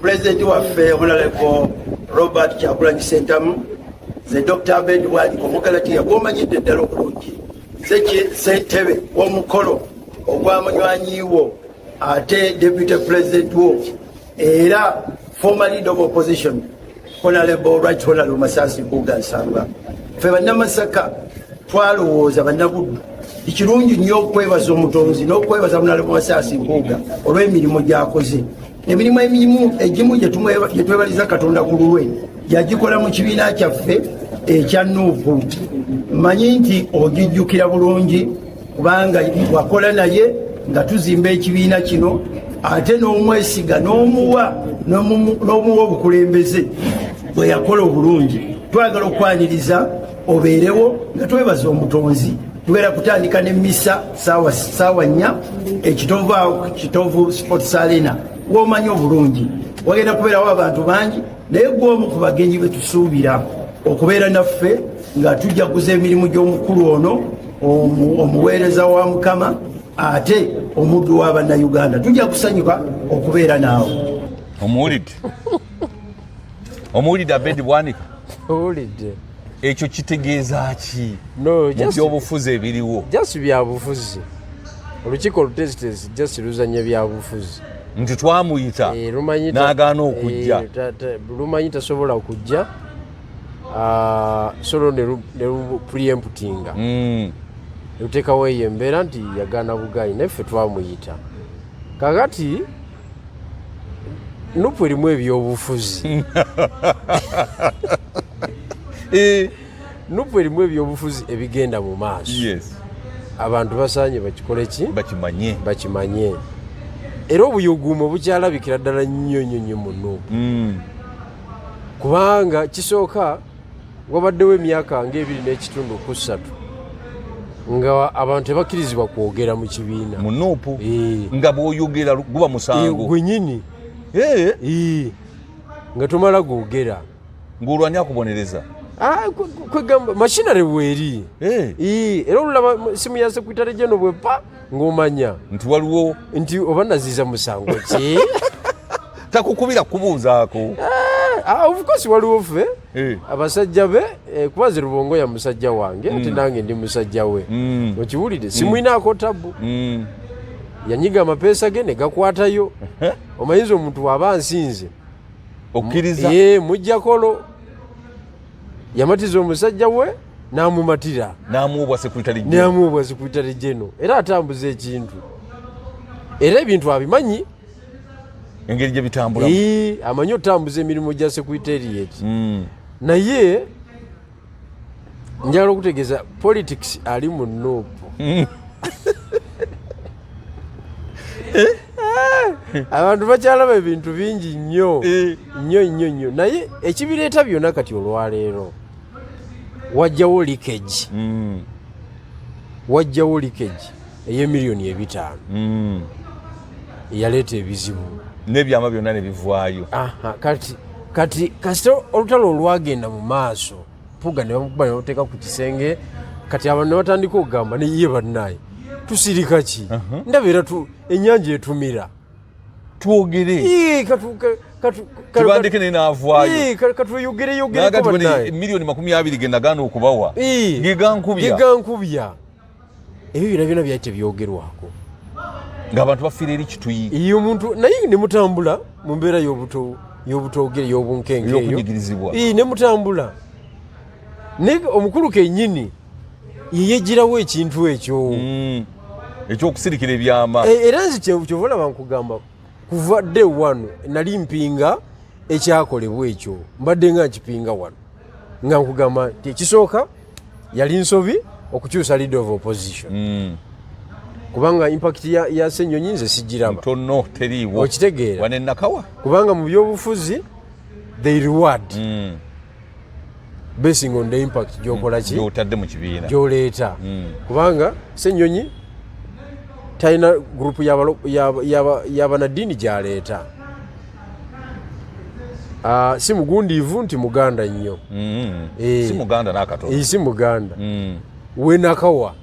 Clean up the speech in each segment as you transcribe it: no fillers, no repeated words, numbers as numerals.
President waffe Honorable Robert Kyagulanyi Ssentamu ze Dr. Abed Wali omukalati yagomanyidde ddala obulungi ssentebe w'omukolo ogw'amunywanyiwo ate Deputy President wo era former leader of opposition Honorable Right Honorable Masasi Mpuuga Nsamba. Ffe bannamasaka twalowooza bannabuddu ekirungi nnyo okwebaza omutonzi n'okwebaza Honorable Masasi Mpuuga olw'emirimu gy'akoze. Emirimu egimu gye twebaliza Katonda ku lulwe yagikola mu kibiina kyaffe ekya Nuupu. Mmanyi nti ogijjukira bulungi kubanga wakola naye nga tuzimba ekibiina kino ate n'omwesiga n'omuwa obukulembeze bwe yakola obulungi. Twagala okwaniriza obeerewo nga twebaza omutonzi. Tubeera kutandika n'emmisa saawa 4 ekitovu Sports Arena womanyi obulungi wagenda kubeerawo abantu bangi naye gw'omu ku bagenyi be tusuubira okubeera naffe nga tujjaguza emirimu gy'omukulu ono omuweereza wa Mukama ate omuddu wa bannayuganda tujja kusanyuka okubeera naawe. Omuwulidde Abedi Bwanika owulidde ekyo kitegeeza ki mu byobufuzi ebiriwo? Just byabufuzi olukiiko olutezitezi just luzanya byabufuzi nti twamuyita n'agaana okujja lumanyi tasobola okujja solo ne preemptinga luteekawo eyo embeera nti yagaana bugayi naffe twamuyita kakati Nuupu erimu ebyobufuzi Nuupu erimu ebyobufuzi ebigenda mu maaso. Abantu basaanye bakikole ki? Bakimanye. Era obuyuguumo bukyalabikira ddala nnyo mu Nuupu. Kubanga kisooka wabaddewo emyaka nga 2.3 nga abantu tebakkirizibwa kwogera mu kibiina. Mu Nuupu nga bw'oyogera guba musango. Gwennyini. Nga tomala gwogera. Ng'olwani akubonereza? Kwegamba machinery bweri. Era olulaba simu ya Secretary General bwepa ng'omanya nti waliwo nti oba naziza musango ki? Takukubira kubuuzaako. Of course waliwo ffe abasajja be kubaze Rubongo ya musajja wange ate nange ndi musajja we. Okiwulidde simwinaako tabu. Yanyiga amapeesa ge ne gakwatayo. Omanyiza omuntu waba nsinze okkiriza mujjakolo yamatiza omusajja we n'amumatira n'amuubwa Secretary General era atambuza ekintu era ebintu abimanyi engeri gye bitambula amanyi otambuza emirimu gya Secretariat naye njagala okutegeeza politics ali mu Nuupu. Abantu bakyalaba ebintu bingi nnyo naye ekibireeta byonna kati olwaleero wajjawo leakage ey'emiliyoni 5 eyaleeta ebizibu n'ebyama byonna ne bivaayo. Kati olutalo olwagenda mu maaso Mpuuga ne bamukuba ne bamuteeka ku kisenge kati abantu ne batandika okugamba neye bannaye tusirika ki ndaba era ennyanja etumira twogere kibandike naye n'avaayo katweyogereyogere miliyoni 20 ge nagaana okubawa gegankubya ebyo byonna byali tebyogerwako ng'abantu bafiira eri kituyi iyo omuntu naye ne mutambula mu mbeera y'obutogere y'obunkenge y'okunyigirizibwa ne mutambula naye omukulu kennyini yeyegirawo ekintu ekyo ekyokusirikira ebyama era nzi kyova olaba nkugamba kuva day one nali mpinga ekyakolebwa ekyo mbadde nga nkipinga wano nga nkugamba nti ekisooka yali nsobi okukyusa leader of opposition kubanga impact ya Ssenyonyi nze sijiraba ntono teriiwo okitegeera wane nakawa kubanga mu byobufuzi they reward basing on the impact gyokola ki gyotadde mu kibiina gyoleeta kubanga Ssenyonyi talina gurupu y'abanaddiini gy'aleeta si mugundiivu nti muganda nnyo si muganda n'akatono si muganda we nakawa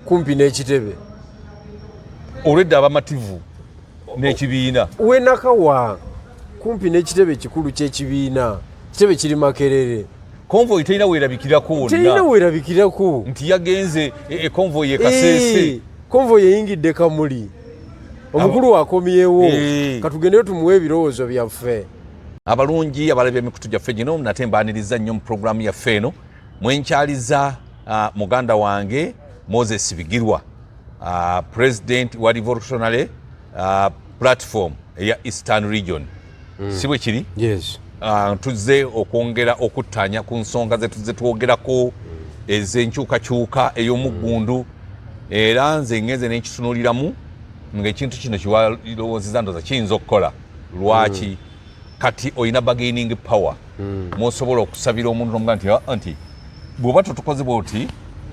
kumpi n'ekitebe olwedde abamativu n'ekibiina wenakawa kumpi n'ekitebe kikulu ky'ekibiina kitebe kiri Makerere konvoyi terina weerabikirako weerabikirako nti yagenze konvoyi Kasese konvoyi eyingidde Kamuli omukulu wakomyewo katugendeyo tumuwe ebirowoozo byaffe abalungi abalabye emikutu gyaffe gino nate mbaaniriza nnyo mu puroguramu yaffe eno mwenkyaliza muganda wange Moses Bigirwa president wa revolutionary platform eya Eastern Region si bwe kiri yes tuzze okwongera okuttanya ku nsonga ze tuzze twogerako ez'enkyukakyuka ey'omuggundu era nze ngenze n'ekitunuuliramu ng'ekintu kino kiwalowoozeza ndoza kiyinza okukola lwaki kati oyina bargaining power mwosobola okusabira omuntu nomuga nti bw'oba totukoze bwoti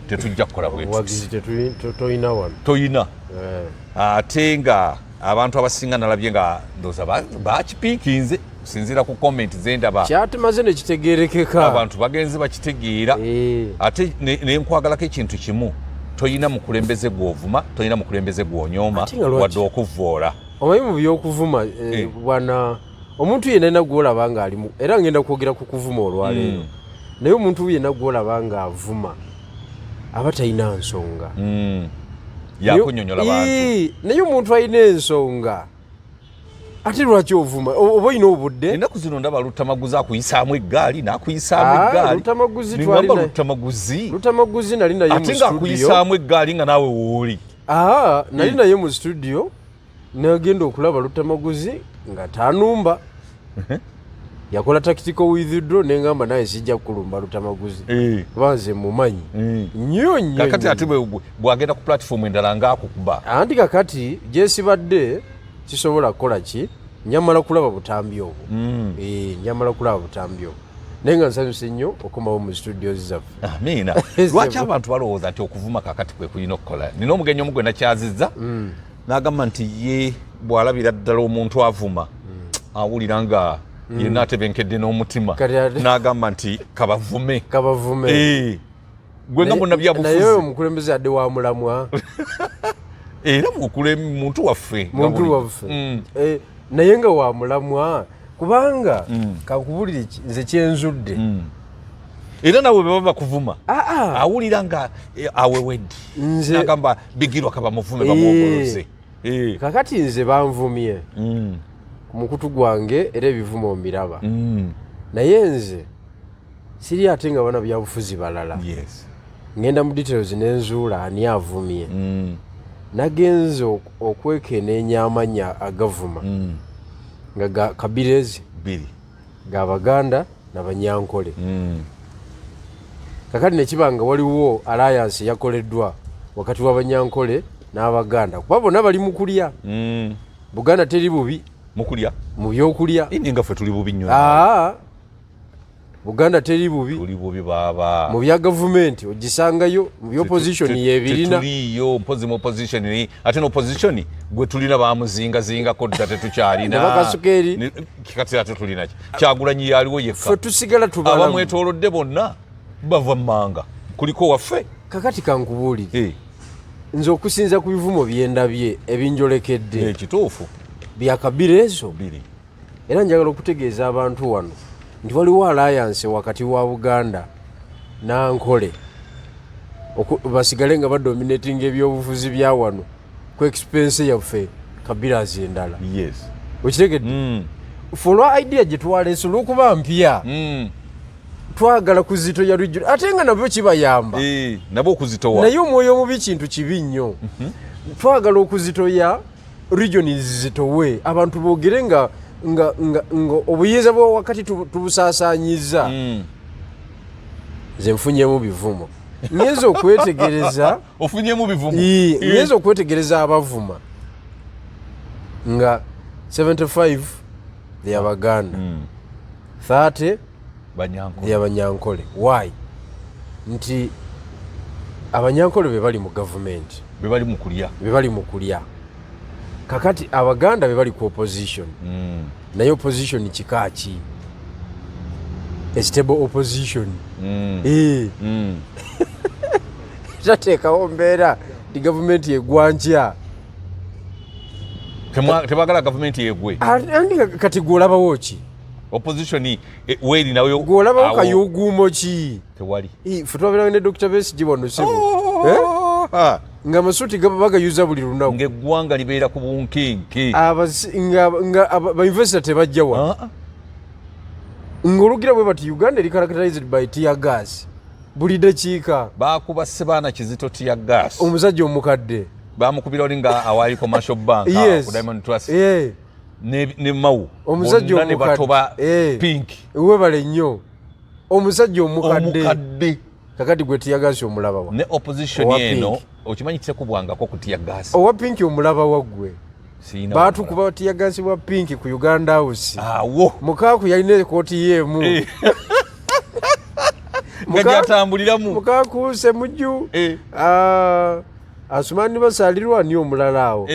tetujja kukola bwetoyina ate nga abantu abasinga nalabye nga ndoza bakipiikinze kusinziira ku comment zendaba kyatumaze nekitegeerekeka abantu bagenzi bakitegeera ate nenkwagalako ekintu kimu toyina mukulembeze gw'ovuma toyina mukulembeze gw'onyooma wadde okuvvoola omanyi mu by'okuvuma bwana omuntu yenna yenna gw'olaba nga alimu era ngenda kwogera ku kuvuma olwaleero naye omuntu yenna gw'olaba nga avuma aba talina nsonga yakunyonyola bantu naye omuntu alina ensonga ate lwaki ovuma oba olina obudde ennaku zino ndaba Lutamaguzi akuyisaamu eggaali n'akuyisaamu eggaali Lutamaguzi nali naye mu studio ate ng'akuyisaamu eggaali nga naawe wooli nali naye mu studio nagenda okulaba Lutamaguzi nga tanumba yakola tactical withdraw nengamba naye sijja kulumba Lutamaguzi kuba nze mumanyi nnyo kakati ate bwagenda ku platform endala ngaakukuba anti kakati gyesibadde kisobola kukola ki nyamala kulaba butambi obwo nyamala kulaba butambi obwo naye nga nsanyuse nnyo okomawo mu studios zaffe amiina lwaki abantu balowooza nti okuvuma kakati kwe kulina okukola nina omugenyi omu gwe nakyazizza n'agamba nti ye bw'alabira ddala omuntu avuma awulira nga yenna atebenkedde n'omutima n'agamba nti kabavume gwe nga muna byabufuzi naye omukulembeze adde wa mulamwa era muntu waffe naye nga wa mulamwa kubanga kankubulire nze kyenzudde era nawe baba bakuvuma awulira nga awewedde n'agamba Bigirwa kabamuvume bamwogoloze kakati nze banvumye ku mukutu gwange era ebivumo mbiraba naye nze siri ate nga bana byabufuzi balala ngenda mu details nenzuula ani avumye nagenze okwekeneenya amanya agavuma nga Kabirezi ga Baganda n'Abanyankole kakati nekibanga waliwo alliance yakoleddwa wakati w'Abanyankole n'Abaganda kuba bonna bali mu kulya Buganda teri bubi mukulya mu byokulya nga ffe tuli bubi nnyo Buganda teri bubi baba mu bya gavumenti ogisangayo mu by'opposition yebirina tuliyo mpozi mu opposition ate n'opposition gwe tulina bamuzingazingako dda tetukyalina bakasukeri kikati ate tulina Kyagulanyi yaliwo yekka ffe tusigala tubala abamwetoolodde bonna bava mmanga kuliko waffe kakati kankubuulire nze okusinza ku bivumo byendabye ebinjolekedde ekituufu bya Kabirezo era njagala okutegeeza abantu wano nti waliwo alliance wakati wa Buganda n'Ankole basigale nga badominating ebyobufuzi bya wano ku expense yaffe Kabirazi endala okitegedde follow idea gye twaleese olw'okuba mpya twagala kuzitoya region ate nga nabyo kibayamba nabo okuzitowa naye omwoyo mubi kintu kibi nnyo twagala okuzitoya region zitowe abantu boogere nga obuyinza bwa wakati tubusaasaanyiza nze nfunyemu bivumo ngeze okwetegereza ofunyemu bivumo ngeze okwetegereza abavuma nga 75 ya Baganda 30 ya Banyankole why nti Abanyankole be bali mu government be bali mu kulya kakati Abaganda be bali ku opposition naye opposition kikaki a stable opposition tateekawo mbeera di government yegwantya tebagala gavumenti yegwe andi kati gwolabawo ki opposition weri nayo gwolabawo kayugumo ki tewali fe twabera ne Dr. Besigye wano sebo nga masuti bagayuza buli lunaku ng'eggwanga libeera ku bunkenke bainvesita tebajja wa ng'olugira bwe bati Uganda eri characterized by tear gas buli dakiika baakuba Sebaana Kizito tear gas omusajja omukadde bamukubira oli nga awaali commercial bank ku Diamond Trust ne Mau omusajja omukadde batoba pink webale nnyo omusajja omukadde kakati gwe tear gas omulaba wa ne opposition eno okimanyi kitekubwangako ku tear gas owa pink omulaba waggwe baatukuba tear gas bwa pink ku Uganda House awo mukaaku yalina ekooti yeemu ngajatambuliramu mukaaku semujju Asumani basalirwa ni omulala awo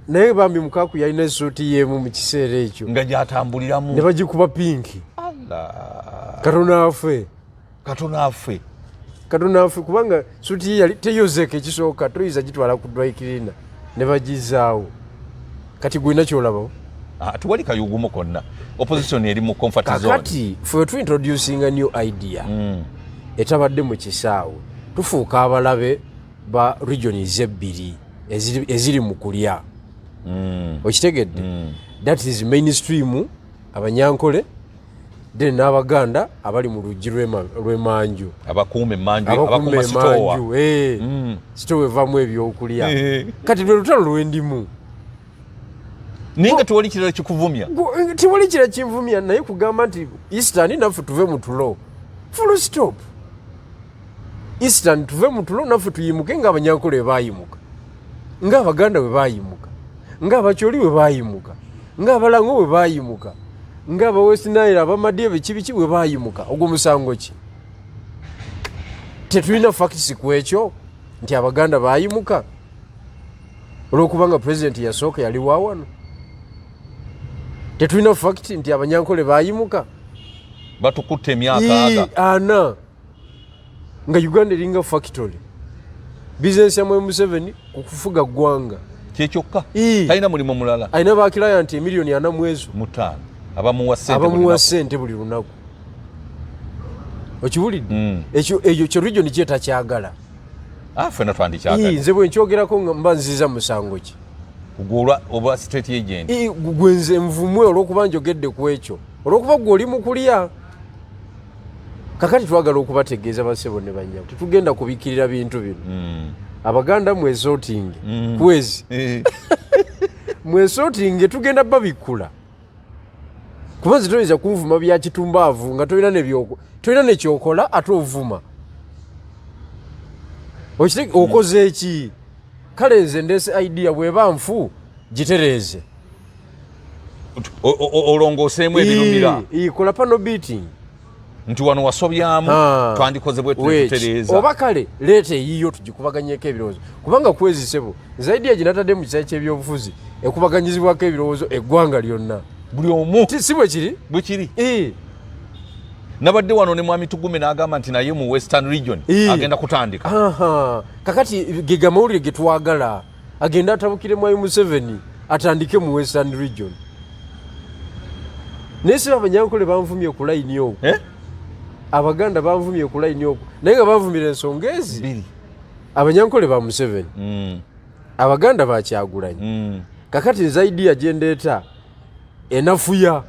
naye bambi mukaaku yalina esuuti yeemu mu kiseera ekyo nga gyatambuliramu ne bagikuba pinki Katonda affe kubanga suuti ye yali teyozeeko ekisooka toyinza gitwala ku dry cleaner ne bagizaawo kati gwina kyolabawo tuwali kayugumo konna opposition eri mu comfort zone kakati fwe tu introducing a new idea etabadde mu kisaawe tufuuka abalabe ba regions ebbiri eziri mu kulya okitegedde that is mainstream abanyankole then n'abaganda abali mu luggi lw'emanju abakuuma emanju abakuuma sitowa sitowa evamu ebyokulya kati lwe lutalo lw'endimu ninga tewali kirala kikuvumya tewali kirala kinvumya naye kugamba nti Eastern naffe tuve mu tulo full stop Eastern tuve mu tulo naffe tuyimuke ng'abanyankole bwe baayimuka ng'abaganda bwe baayimuka ng'abakyoli bwe baayimuka ng'abalango bwe baayimuka ng'aba West Nile abamadiye bekibiki bwe baayimuka ogwo musango ki tetulina facts ku ekyo nti abaganda baayimuka olw'okubanga president yasooka yali wa wano tetulina fact nti abanyankole baayimuka batukutte emyaka ana nga Uganda eringa factory business ya M7 kukufuga ggwanga kyekyokka talina mulimu mulala alina ba client emiliyoni 4 mwezi mutaano abamuwa ssente buli lunaku okiwulidde ekyo kyo region kyetakyagala fena twandikyagala nze bwe nkyogerako nga mba nziza musango ki kugulwa oba state agent gwenze nvumwe olw'okuba njogedde ku ekyo olw'okuba gwe oli mu kulya kakati twagala okubategeeza basebo ne banyabo tetugenda kubikirira bintu bino abaganda mwesorting kwezi mwesorting tugenda babikula kuba nze toyinza kunvuma bya kitumbaavu nga tolina nekyokola ate ovuma okoze eki kale nze ndeese idea bweba nfu gitereeze olongoseemu ebirumira kola pano beating nti wano wasobyamu twandikoze bwe tutereeza oba kale leeta eyiyo tugikubaganyeko ebirowoozo kubanga kwezisebo zaidi eginatadde mu kisayi ky'ebyobufuzi ekubaganyizibwako ebirowoozo eggwanga lyonna buli omu si bwe kiri bwe kiri nabadde wano ne mwami Tugume n'agamba nti naye mu Western region agenda kutandika kakati ge mawulire ge twagala agenda atabukire mwami Museveni atandike mu Western region naye si abanyankole banvumye ku layini okwo abaganda banvumye ku layini okwo naye nga banvumira ensonga ezi abanyankole ba Museveni abaganda ba Kyagulanyi kakati zaidi agendeeta enafuya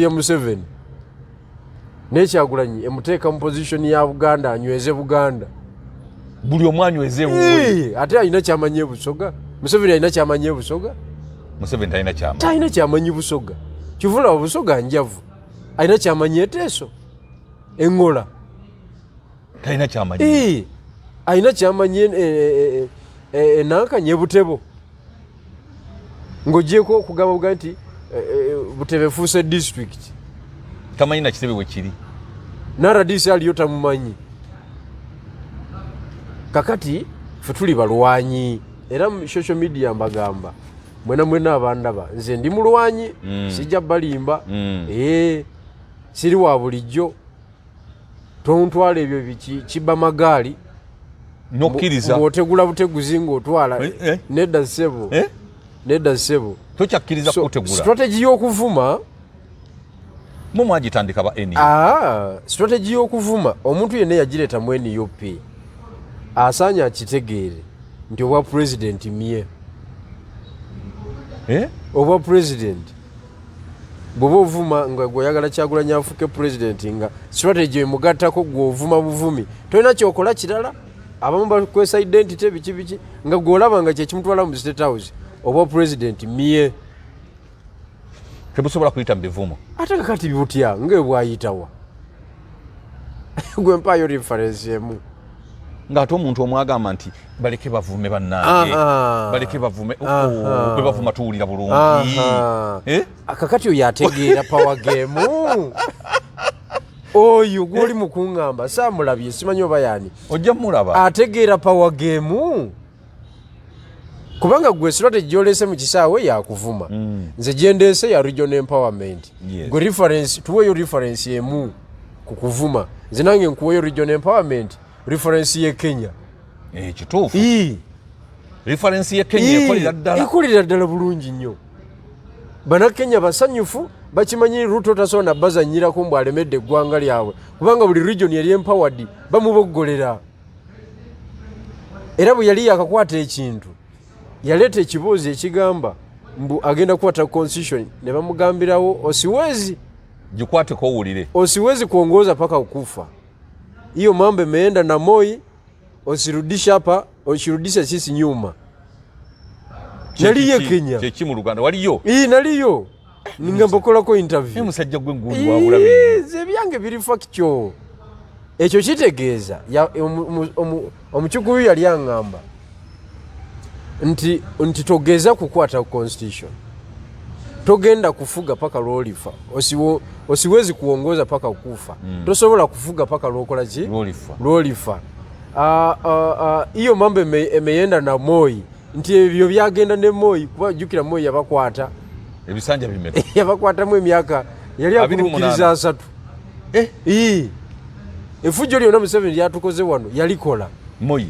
Museveni nekyagulanyi emuteeka mu position ya Buganda anyweze Buganda buli omu anyweze wuwe ate alina kyamanyi Busoga Museveni alina kyamanyi Busoga Museveni talina kyamanyi Busoga kivula Busoga njavu alina kyamanyi Eteeso Engola talina kyamanyi alina kyamanyi Nankanye Butebo ng'ogyeko okugamba Buganda nti Butebe efuuse district tamanyi na Kitebe bwe kiri naradisi aliyo tamumanyi kakati ffe tuli balwanyi era mu social media mbagamba mwena abandaba nze ndi mulwanyi sijja balimba siri wa bulijjo tontwala ebyo kiba magaali nokkiriza ng'otegula buteguzi ng'otwala nedda ssebo nedda ssebo tokyakkiriza kutegula strategy y'okuvuma mu mwagitandika ba NUP strategy y'okuvuma omuntu yenna yagireeta mu NUP asaanya akitegeere nti obwa president mye obwa president bw'oba ovuma nga gweoyagala Kyagulanyi afuuke president nga strategy emugattako gw'ovuma buvumi tolina kyokola kirala abamu bakwesa identity biki nga gw'olaba nga kyekimutwala mu State House obwa president mye tebusobola kuyita mu bivumo ate kakati butya nga bwayitawa gwe mpaayo reference emu ng'ate omuntu omwagamba nti baleke bavume bannange baleke bavume kwe bavuma tuwulira bulungi kakati oyo ategeera power game oyo gwoli mukuŋŋamba saamulabye simanyi oba yaani ojja mulaba ategeera power game kubanga gwe strategy gy'oleese mu kisaawe yakuvuma nze gyendeese ya regional empowerment gwe reference tuweeyo reference emu ku kuvuma nze nange nkuweeyo regional empowerment reference ye Kenya kituufu reference ye Kenya ekolera ddala bulungi nnyo bannakenya basanyufu bakimanyi Ruto tasobola bazanyirako mbu alemedde eggwanga lyabwe kubanga buli region yali empowered bamuboggolera era bwe yali yakakwata ekintu yaleeta ekiboozi ekigamba mbu agenda kukwata constitution ne bamugambirawo osiwezi gikwateko owulire osiwezi kuongoza paka ukufa hiyo mambo imeenda na Moi osirudisha hapa osirudisha sisi nyuma naliye Kenya chechi mu Luganda waliyo naliyo ningambokolako interview musajja gwe ngulu wabulabe ze byange biri factual ekyo kitegeeza omukyukuyu yali angamba nti togeza kukwata constitution togenda kufuga paka lwolifa osiwezi kuongoza paka kufa tosobola kufuga paka lwokola ki lwolifa hiyo mambo emeenda na Moi nti ebyo byagenda ne Moi kuba jukira Moi yabakwata ebisanja bimeka yabakwatamu emyaka yali akurukiriza 3 efujjo lyonna Museveni lyatukoze wano yalikola Moi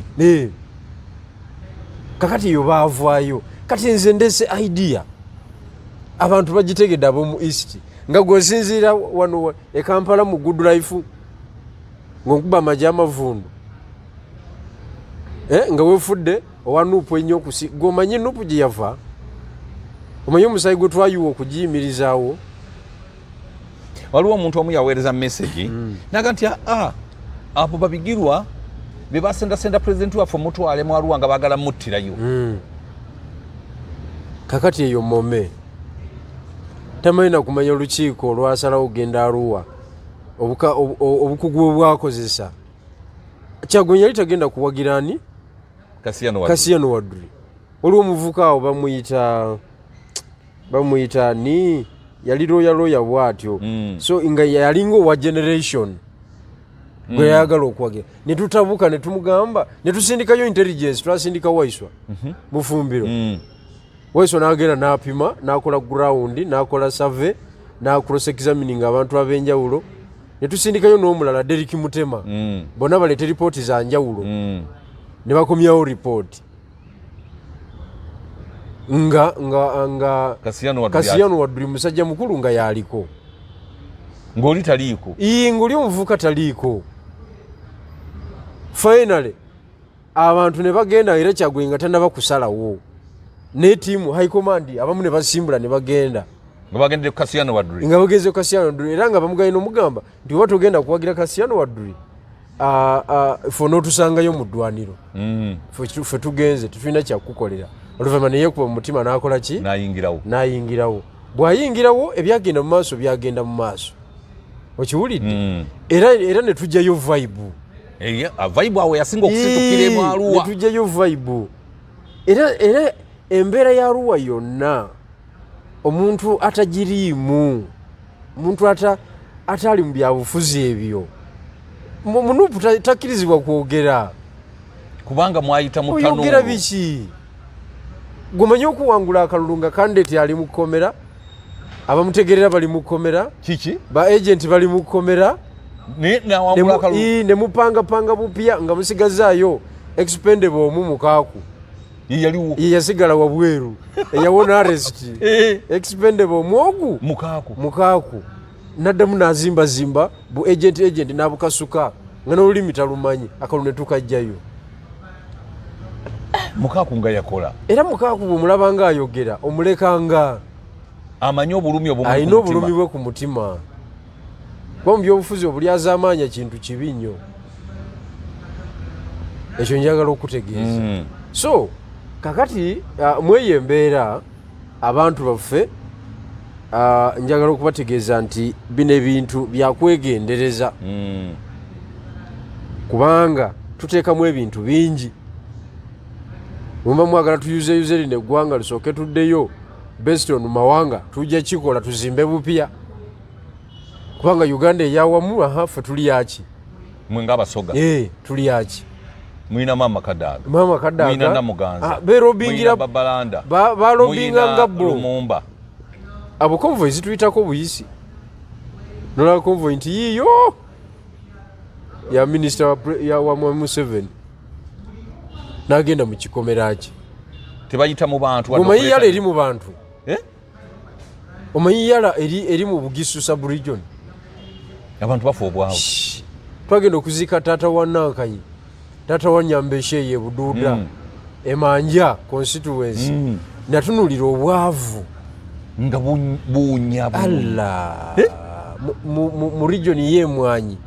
kakati yo baavaayo kati nze ndese idea abantu bagitegedde ab'omu East nga gwesinziira wano e Kampala mu Good Life ng'okuba amagye amavundu nga weefudde owa Nuupu ennyo okusi gwomanyi Nuupu gye yava omanyi omusayi gwe twayiwa okugiyimirizaawo waliwo omuntu omu yaweereza message naga nti abo babigirwa be basendasenda pulezidenti waffe omutwale mu Arua nga baagala muttirayo kakati eyo mome tamanyi na kumanya olukiiko olwasalawo ogenda Arua obukugu bwakozesa Kyagulanyi yali tagenda kuwagirani Kasiyano Wadri waliwo omuvuka awo bamuyita ni yali looya bwatyo so nga yalinga owa generation gwe yayagala okwagira ne tutabuka ne tumugamba ne tusindikayo intelligence twasindika Waiswa Bufumbiro Waiswa n'agenda n'apima n'akola ground n'akola survey n'akola examining abantu ab'enjawulo ne tusindikayo n'omulala Derek Mutema bonna baleeta ripooti za njawulo ne bakomyawo ripooti nga Kasiyano Wadri musajja mukulu nga yaliko ng'oli taliiko ng'oli omuvuka taliiko finally abantu ne bagenda era Kyagulanyi nga tannaba kusalawo ne tiimu high command abamu ne basimbula ne bagenda nga bagendera Kasiyano Wadri nga bagenze Kasiyano Wadri era nga bamuganye n'omugamba nti oba togenda kuwagira Kasiyano Wadri ffe n'otusangayo mu ddwaniro ffe tugenze tetulina kyakukolera oluvannyuma ne yeekuba mu mutima n'akola ki n'ayingirawo bw'ayingirawo ebyagenda mu maaso byagenda mu maaso okiwulidde era ne tujjayo vibe vibe awo yasinga okusitukira mu Arua ne tujjayo vibe era embeera ya Arua yonna omuntu atagiriimu omuntu atali mu byabufuzi ebyo Nuupu takkirizibwa kwogera kubanga mwayita mu tanuulu oyogera biki gumanyi okuwangula akalulu nga kandidate ali mu kkomera abamutegerera bali mu kkomera kiki ba agent bali mu kkomera nawangula akalulu ne mupangapanga bupya nga musigazaayo expendable omu mukaaku yaliwo yasigala wabweru eyawona arrest expendable mwogu mukaaku naddamu nazimba bu agent n'abukasuka nga n'olulimi talumanyi akalulu ne tukajjayo mukaaku nga yakola era mukaaku bw'omulaba nga ayogera omulekanga amanyi obulumi alina obulumi bwe ku mutima kuba mu byobufuzi obulyaza amaanya kintu kibi nnyo ekyo njagala okutegeeza so kakati mweyo embeera abantu baffe njagala okubategeeza nti bino ebintu byakwegendereza kubanga tuteekamu ebintu bingi mumba mwagala tuyuzeyuze lino eggwanga lusooke tuddeyo beston mawanga tujja kikola tuzimbe bupya kubanga uganda eyawamu ffe tuli yaki mwenga abasoga tuli yaki mwina mama kadaga mwina namuganza berobingira babalanda balobinga nga bo lumumba abo convoy zituyitako buyisi nola convoy nti yiyo ya minister wa Museveni nagenda mu kikomera ki tebayita mu bantu omanyiyala eri mu bantu omanyiyala eri mu Bugisu sub-region abantu bafa obwavu twagenda okuziika taata wa Nankanyi taata wa Nyambeshe ye Buduuda Emanja constituency natunulira obwavu nga bunya Allah mu region y'Emwanyi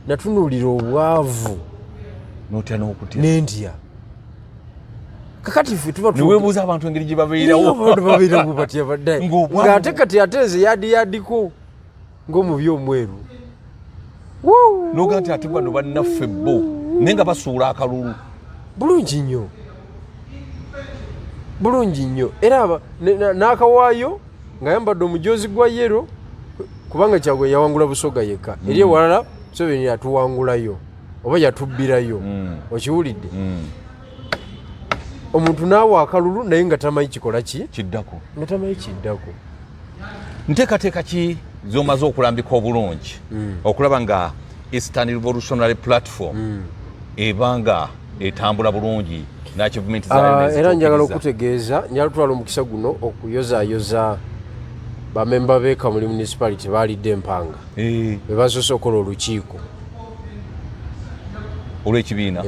natunulira obwavu notya n'okutya nentya kakati ffe tuba niweebuuza abantu engeri gye babeerawo abantu babeerawo batya baddayi ng'ate kati ateeze yadiko ng'omu by'omweru noga nti ate bano bannaffe bo naye nga basuula akalulu bulungi nnyo era n'akawaayo ng'ayambadde omujoozi gwa yero kubanga Kyagwe yawangula Busoga yekka eri ewalala Museveni yatuwangulayo oba yatubbirayo okiwulidde omuntu naawa akalulu naye nga tamanyi kikola ki kiddako nga tamanyi kiddako nteekateeka ki zomaze okulambika obulungi okulaba nga Eastern Revolutionary Platform eba nga etambula bulungi n'achievement era njagala okutegeeza njagala tutwala omukisa guno okuyozaayoza bamemba b'Ekamuli municipality baalidde empanga be basoose okola olukiiko olw'ekibiina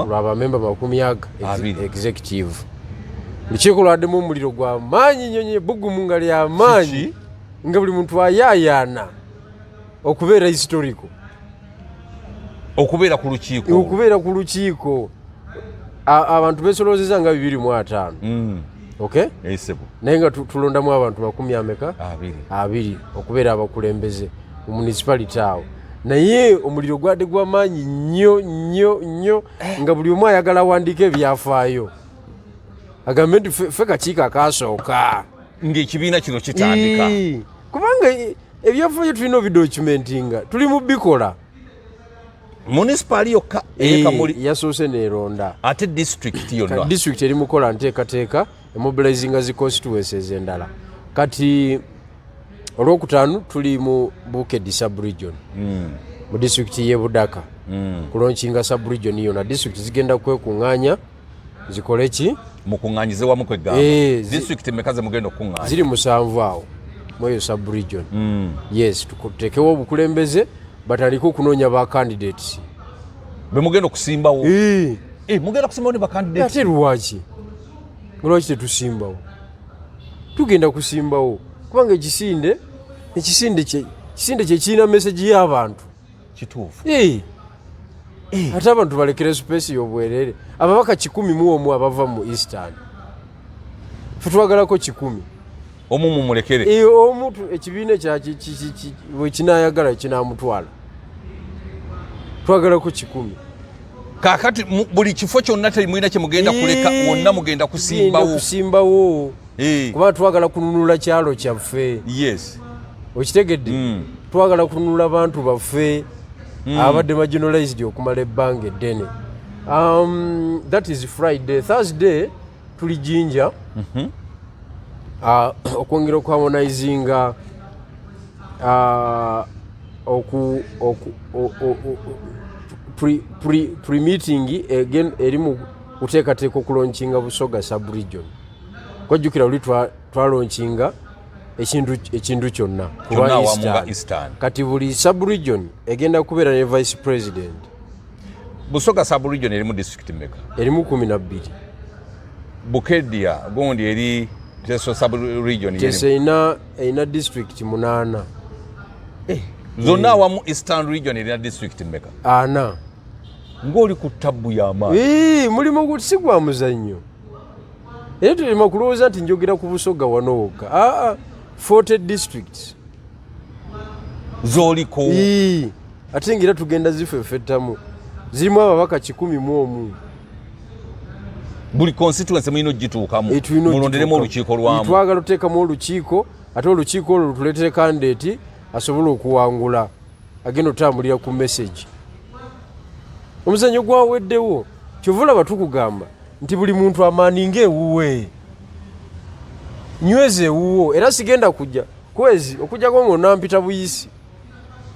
lwa bamemba 40 executive lukiiko lwaddemu omuliro gwa maanyi nnyonyi ebbugumu nga lyamaanyi nga buli muntu ayaayaana okubeera historical okubeera ku lukiiko abantu besolozeza nga 205 okay naye nga tulondamu abantu 20 okubeera abakulembeze mu municipality awo naye omuliro gwadde gw'amaanyi nnyo nga buli omu ayagala awandiika ebyafaayo agambe nti ffe kakiiko akasooka ng'ekibiina kino kitandika kubanga ebyafaayo tulina obidocumentinga tuli mu bikola municipal yokka Kamuli yasoose neeronda ate district yonna district eri mukola nteekateeka emobilizinga zi constituencies endala kati olwokutaano tuli mu Bukedi sub-region mu district y'e Budaka kulonkinga sub-region yonna district zigenda kwekuŋŋaanya zikole ki mukuŋŋaanyize wamu kwegamba district mekaze mugenda okuŋŋaanya ziri 7 awo mweyo sub-region yes tuteekewo obukulembeze batandika okunoonya ba candidates be mugenda okusimbawo mugenda kusimbawo ne ba candidates ate lwaki tetusimbawo tugenda kusimbawo kubanga ekisinde kye kirina message y'abantu kituufu ate abantu balekere space y'obwerere ababaka 100 abava mu Eastern ffe twagalako 10 omu mumulekere omuntu ekibiina bwe kinaayagala kinamutwala twagalako 10 kakati buli kifo kyonna temulina kye mugenda kuleka wonna mugenda kusimbawo kuba twagala kununula kyalo kyaffe okitegedde twagala kununula bantu baffe abadde marginalized okumala ebbanga eddene that is Friday. Thursday tuli Jinja okwongera okuharmonizinga pre-meeting again eri mu kuteekateeka okulonkinga Busoga sub-region. Kwajjukira luli twalonkinga ekintu kyonna kuba Eastern. Kati buli sub-region egenda kubeera ne vice president. Busoga sub-region erimu district mmeka? Erimu 12. Bukedya gundi eri Teso sub-region erina district 8. Zonna awamu Eastern region erina district mmeka? 4. Ng'oli ku ttabu y'amaanyi. Mulimu guti si gwa muzannyo. Era tulema kulowooza nti njogera ku Busoga wano wokka. 40 districts z'oliko. Ate ng'era tugenda zifeffettamu. Zirimu ababaka 101. Buli constituency mulina ogituukamu mulonderemu olukiiko lwamu. Twagala tuteekamu olukiiko, ate olukiiko olwo lutuleetere candidate asobole okuwangula agenda otambulira ku message. Omuzannyo gwaweddewo kyova olaba tukugamba nti buli muntu amaani ng'ewuwe, nyweza ewuwo, era sigenda kujja kwezi okujjako ng'onampita buyisi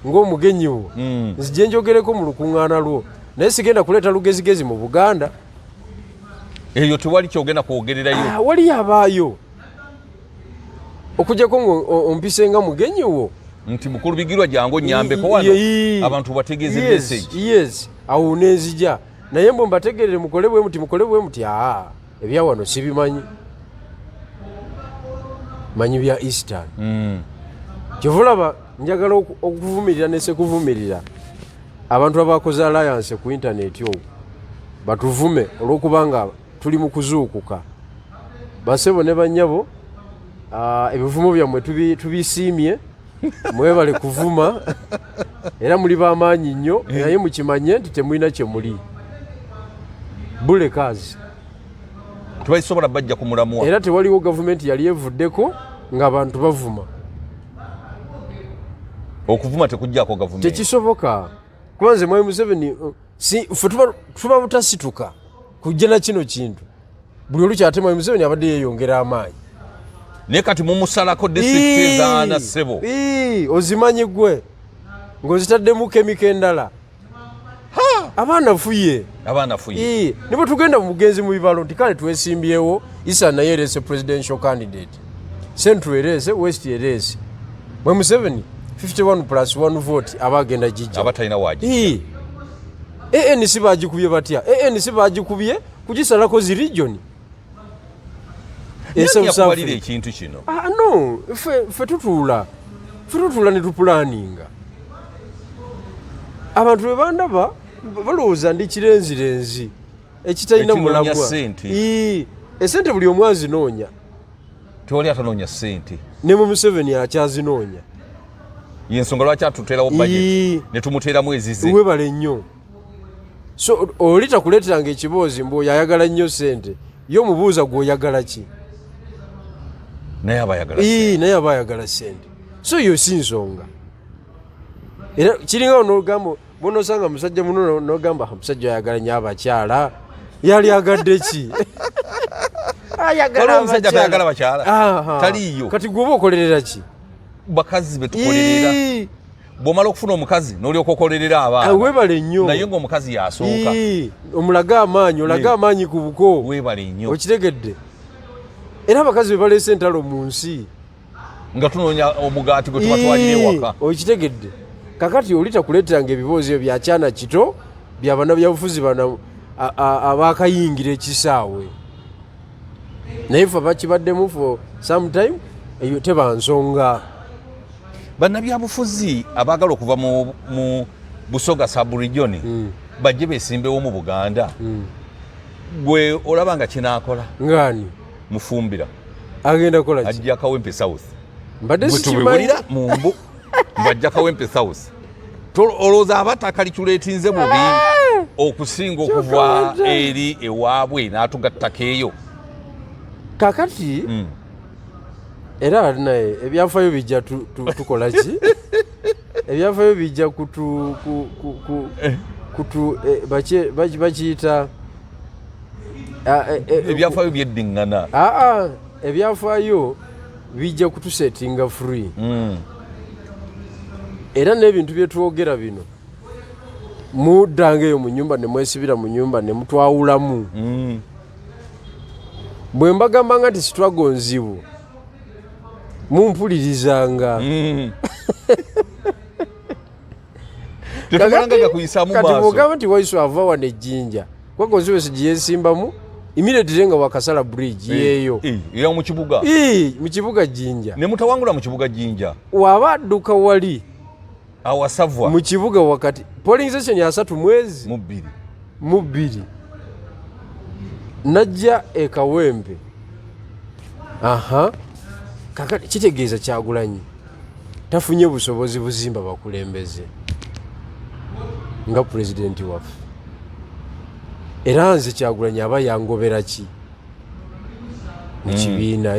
ng'omugenyi wo nzije njogereko mu lukuŋŋaana lwo, naye sigenda kuleeta lugezigezi mu Buganda. Eyo tewali kyogenda kwogererayo. Wali abaayo okujjako ng'ompisenga mugenyi wo nti mukulu bigirwa jangu nyambeko wano abantu bategeeze message. Yes, awo neezija naye mbo mbategerere mukole bwe muti ebya wano sibimanyi, manyi bya Eastern. Kyovulaba njagala okuvumirira nesekuvumirira abantu abakoze alliance ku internet yo batuvume olw'okubanga tuli mu kuzuukuka. Basebo ne bannyabo ebivumo byammwe tubisiimye, mwebale kuvuma era muli b'amaanyi nnyo, naye mukimanye nti temulina kye muli. Bulekazi tebasobola bajja ku mulamuwa, era tewaliwo gavumenti yali evuddeko ng'abantu bavuma. Okuvuma tekujjako gavumenti, tekisoboka. Kuba nze Mwai Museveni ffe tuba butasituka kujja na kino kintu. Buli olukya ate Mwai Museveni abadde yeeyongera amaanyi. Naye kati mumusalako district ezaana ssebo. Ozimanyi gwe ng'ozitaddemu kemika endala. Abaana fuye. Ne bwe tugenda mu bugenzi mu bibalo nti kale twesimbyewo Eastern naye ereese presidential candidate, Central ereese, West ereese. Mwai Museveni 51+1 vote abagenda jijja abatalina waji. ANC bagikubye batya? ANC bagikubye kugisalako zi region. Yakubalira ekintu kino. No, ffe tutuula ne tupulaninga. Abantu bwe bandaba balowooza ndi kirenzirenzi ekitalina mulamwa. Esente buli omu azinoonya. Tewali atanoonya ssente. Ne mu Museveni akyazinoonya. Yensonga lwaki atuteerawo budget ne tumuteeramu ezize. Webale nnyo. So olita kuleeteranga ekiboozi mbu oyagala nnyo ssente, ye omubuuza gw'oyagala ki? Naye aba ayagala ssente. So yo si nsonga. Era kiringa n'ogamba bw'onoosanga musajja muno n'ogamba musajja ayagala nnyo abakyala, yali agadde ki? Ayagala abakyala. Taliyo. Kati gw'oba okolerera ki? Bakazi betukolerera. Bw'omala okufuna omukazi n'olyoka okolerera abaana. Weebale nnyo. Naye ng'omukazi yasooka. Omulaga amaanyi, olaga amaanyi ku buko. Weebale nnyo. Okitegedde. Era abakazi be baleese entalo mu nsi. Nga tunoonya omugaati gwe tubatwalira ewaka. Okitegedde. Kakati olita kuleeteranga ebiboozi ebyo bya kyana kito bya bannabyabufuzi bano abaakayingira ekisaawe. Naye ffe bakibaddemu for sometime eyo teba nsonga. Bannabyabufuzi abaagala okuva mu Busoga sub-region bajje beesimbewo mu Buganda. Gwe olaba nga kinaakola ngani Mufumbira agenda kola ki? Ajja Kawempe South. Mbadde sikimanyi mumbu mbajja Kawempe South. Olowooza abataka liculeetinze bubi okusinga okuva eri ewaabwe n'atugattako eyo. Kakati era naye ebyafaayo bijja tukola ki? Ebyafaayo bijja bakiyita ebyafaayo byeddiŋŋana. Ebyafaayo bijja kutusetinga free. Era n'ebintu bye twogera bino muddanga eyo mu nyumba ne mwesibira mu nyumba ne mutwawulamu. Bwe mbagamba nga nti struggle nzibu mumpulirizanga. Kati mugamba nti Waisu ava wano ejjinja kwa constituency yesimbamu immediately nga wakasala bridge yeeyo era mu kibuga mu kibuga Jjinja ne mutawangula mu kibuga Jjinja waba adduka wali awasavwa mu kibuga wakati polling station ya 3 mwezi mu 2 najja ekawempe kakati kitegeeza Kyagulanyi tafunye busobozi buzimba bakulembeze nga president waffe era nze Kyagulanyi aba yangobera ki mu kibiina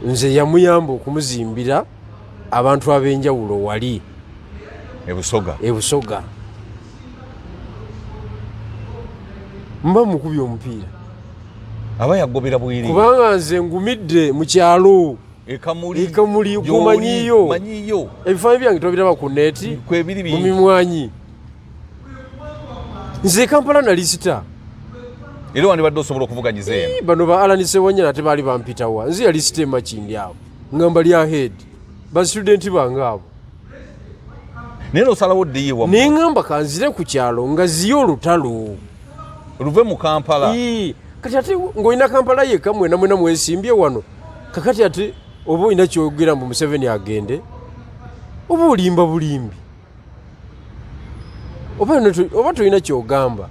nze yamuyamba okumuzimbira abantu ab'enjawulo wali ebusoga mba mukubi omupiira aba yagobera bwiri kubanga nze ngumidde mu kyalo ekamuli kumanyiyo ebifaananyi byange tobiraba ku neeti mu mimwanyi nze Kampala nalisita era wandibadde osobola okuvuganyiza eno bano ba Alan Sewanyana tebaali bampitawa nze yali sita emakindi awo ngamba lya head basitudenti bange abo naye nosalawo ddiyiwa neŋŋamba kanzire ku kyalo nga ziyo olutalo luve mu Kampala kati ate ng'olina Kampala yekka mwena mwena mwesimbye wano kakati ate oba olina kyogera mbu Museveni agende oba olimba bulimbi oba tolina kyogamba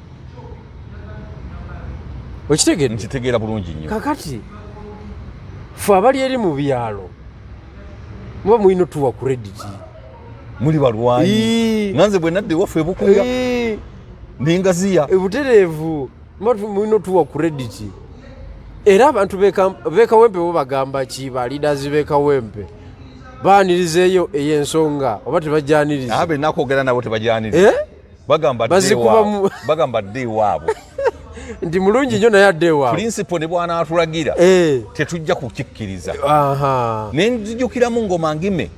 okitegedde nkitegeera bulungi nnyo kakati fe abali eri mu byalo muba mulina otuwa credit muli balwanyi nganze bwe nadde waffe ebukuya nengaziya ebutereevu muba mulina otuwa credit era abantu beekawempe bo bagamba ki ba leaders beekawempe baanirizeeyo ey'ensonga oba tebajjaniriza abe nakwogera nabo tebajjaniriza bagamba dde waabwe nti mulungi nnyo naye adde waabwe principle ne bwana atulagira tetujja kukikkiriza nenzijukiramu ngoma ngime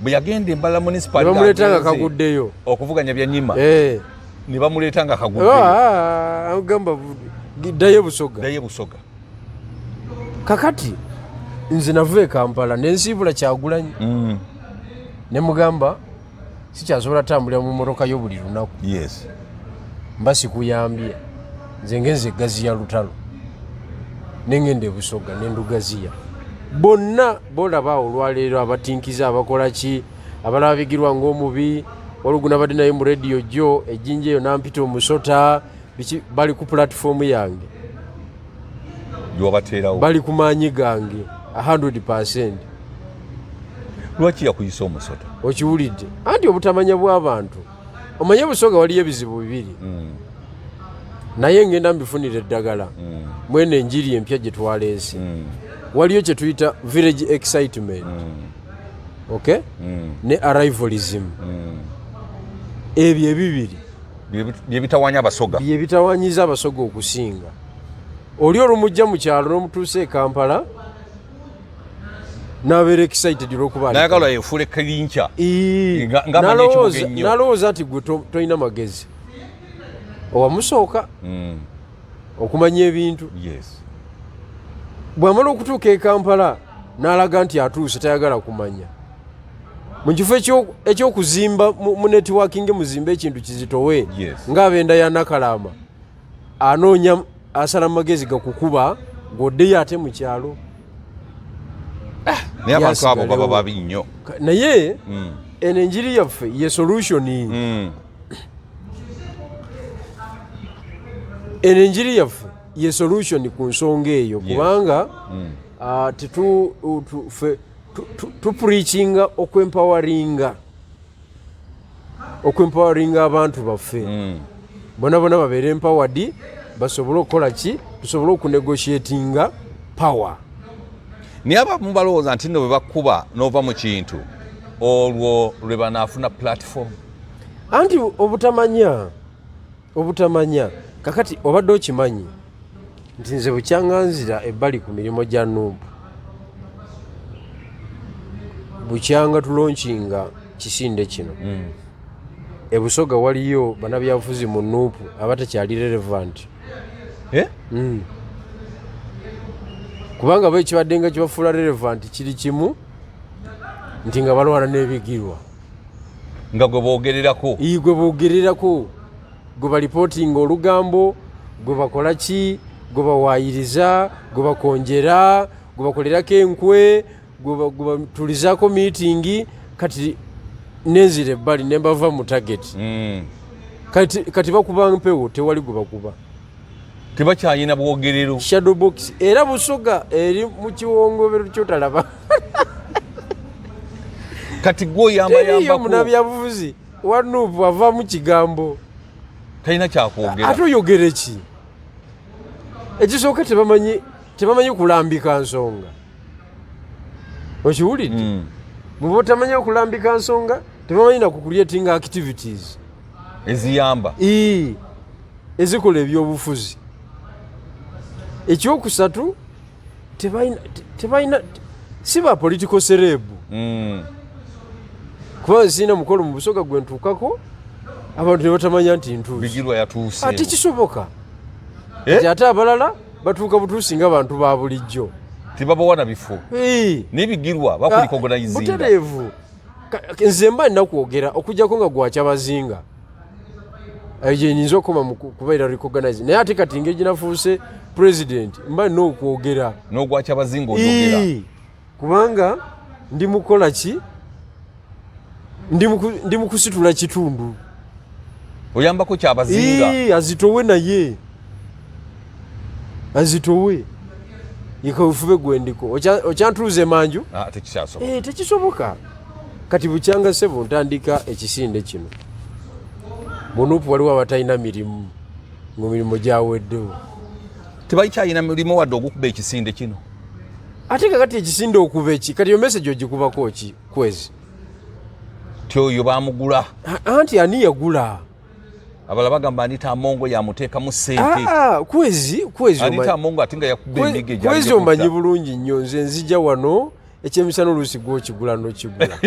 bwe yagenda embala municipal bamuleetanga kaguddeyo okuvuganya bya nyima ne bamuleetanga kaguddeyo ddayo busoga kakati nze nava e Kampala nensiibula Kyagulanyi ne mugamba sikyasobola tambulira mu mmotoka yo buli lunaku mba sikuyambye nze ngenze egaziya lutalo nengenda ebusoga nendugaziya bonna bolaba olwaleero abatinkiza abakola ki abalaba bigirwa ng'omubi oluguna badde naye mu rediyo gyo ejjinja eyo nampita omusota bali ku pulatifomu yange bali ku maanyi gange 100%. lwaki yakuyisa omusota okiwulidde anti obutamanya bw'abantu omanye busoga waliyo ebizibu bibiri naye ngenda mbifunira eddagala mwene enjiri empya gye twaleese waliyo kye tuyita village excitement ne arrivalism ebyo ebibiri byebitawanya abasoga byebitawanyiza abasoga okusinga oli olumujja mu kyalo n'omutuusa e Kampala n'abeera excited olw'okuba nayagala yefuule kalinkya nalowooza nti gwe tolina magezi owamusooka okumanya ebintu bw'amala okutuuka e Kampala n'alaga nti atuuse tayagala kumanya mu kifo ekyokuzimba mu networking muzimba ekintu kizitowe ng'abenda ya Nakalama anoonya asala magezi gakukuba ng'oddeyo ate mu kyalo naye abantu abo baba babi nnyo naye eno enjiri yaffe ye solution eno enjiri yaffe ye solution ku nsonga eyo kubanga tupreachinga okwempoweringa abantu baffe bona babeere empowered basobole okukola ki tusobole okunegotiatinga power naye abamu balowooza nti nno bwe bakuba n'ova mu kintu olwo lwe banaafuna platform anti obutamanya kakati obadde okimanyi nti nze bukyanganzira ebbali ku mirimu gya Nuupu bukyanga tulonkinga kisinde kino ebusoga waliyo bannabyabufuzi mu nuupu abatakyali relevant kubanga bo ekibadde nga kibafuula relevant kiri kimu nti nga balwana n'ebigirwa nga gwe boogererako gwe boogererako gwe balipootinga olugambo gwe bakola ki gwe bawaayiriza gwe bakonjera gwe bakolerako enkwe gwe batulizaako miitingi kati nenzira ebbali ne mbava mu tageti kati bakuba mpewo tewali gwe bakuba tebakyayina bwogerero shadow box era busoga eri mu kiwongobero kyotalaba kati gwoyambayambako munabyabufuzi wanuupu ava mu kigambo talina kyakwogera ate oyogere ki ekisooka tebamanyi kulambika nsonga okiwulidde muba otamanyi okulambika nsonga tebamanyi nakucreatinga activities eziyamba ezikola ebyobufuzi ekyokusatu tebalina si ba political celeb kuba nsiina mukolo mu busoga gwe ntuukako abantu nebatamanya nti ntuusi bigirwa yatuuse ate kisoboka ate abalala batuuka butuusi nga abantu ba bulijjo tebabawana bifo nebigirwa bakulikogonayizinga butereevu nze mba nina kwogera okujjako nga gwakyabazinga eyo nyinza okukoma mu kubeera recognize naye ate kati ngeri ginafuuse president mba nina okwogera n'ogwakyabazinga oyogera kubanga ndi mukola ki ndi mu kusitula kitundu oyambako kyabazinga azitowe naye azitowe yekawufube gwendiko okyantuuze manju tekisoboka kati bukyanga sebo ntandika ekisinde kino munuupu waliwo abatalina mirimu mu mirimu gyaweddewo tebakyayina mirimu wadde ogukuba ekisinde kino ate kakati ekisinde okuba eki kati yo message ogikubako ki kwezi ti oyo bamugula anti ani yagula abala bagamba Anita Amongo yamuteekamu ssente Anita Amongo ate nga yakuba emige kwezi omanyi bulungi nnyo nze nzija wano ekyemisana oluusi gwokigula nokigula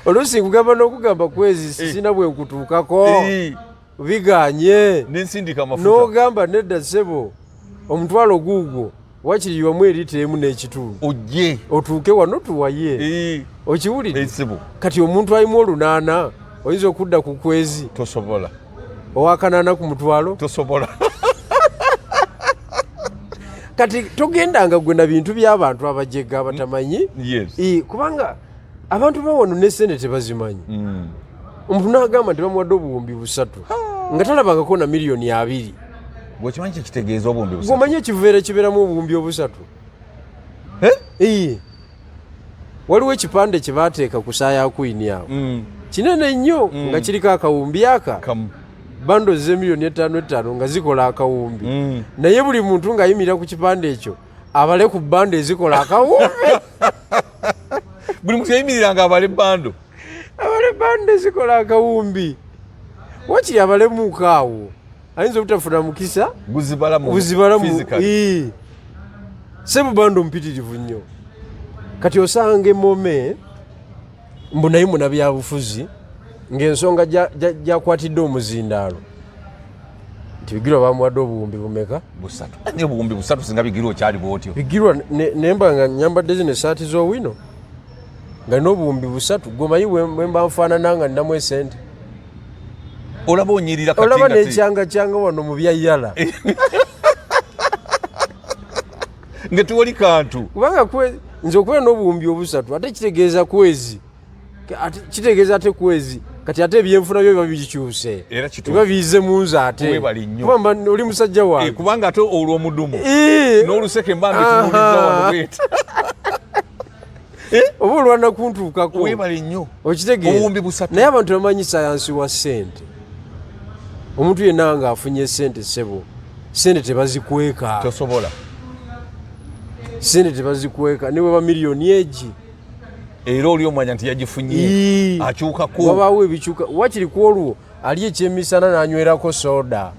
oluusi nkugamba n'okugamba kwezi sisina bwe nkutuukako biganye nensindika amafuta n'ogamba nedda ssebo omutwalo guugwo wakiri wamu eritemu n'ekitundu ojje otuuke wano tuwaye okiwulire kati omuntu alimu olunaana oyinza okudda ku kwezi tosobola owakanaana ku mutwalo tosobola kati togendanga gwe na bintu by'abantu abajega abatamanyi kubanga abantu bawano n'essente tebazimanyi omuntu n'agamba nti bamuwadde obuwumbi 3 nga talabangako na miliyoni 2 gwekimanyi kyekitegeeza obuwumbi 3 gwomanyi ekiveera kibeeramu obuwumbi 3 waliwo ekipande kye baateeka ku saa ya kwini awo kinene nnyo nga kiriko akawumbi aka bando ze miliyoni 5 nga zikola akawumbi naye buli muntu ng'ayimirira ku kipande ekyo abale ku bando ezikola akawumbi buli muntu yayimirira nga abale bando ezikola akawumbi wakiri abale muukaawo ayinza obutafuna mukisa buzibalamu sebu bando mpitirivu nnyo kati osanga emome mbu naye munabyabufuzi ng'ensonga gyakwatidde omuzindaalo nti bigirwa bamuwadde obuwumbi bumeka 3 obuwumbi 3 singa bigirwa okyali bwotyo bigirwa nemba nga nyambadde zino esaati z'owino nga nina obuwumbi 3 gwomanyi bwemba nfaanana nga ninamu esente olaba nekyanga wano mu byayyala nga tewali kantu kubanga nze okubeera n'obuwumbi 3 ate kitegeeza kwezi kitegeeza ate kwezi kati ate ebyenfuna byo biba bikyuse biba biyize munze ate kubamba oli musajja wange kubanga ate olw'omudumu n'oluseke mbambe tumuliza wano bweta oba olwana kuntuukako webale nnyo okitegeeza naye abantu bamanyi sayansi wa ssente omuntu yenna nga afunye ssente ssebo ssente tebazikweka tosobola ssente tebazikweka ne bweba miliyoni egi era oli omanya nti yagifunye akyukako wabaawo ebikyuka wakiri ku olwo ali ekyemisana n'anywerako soda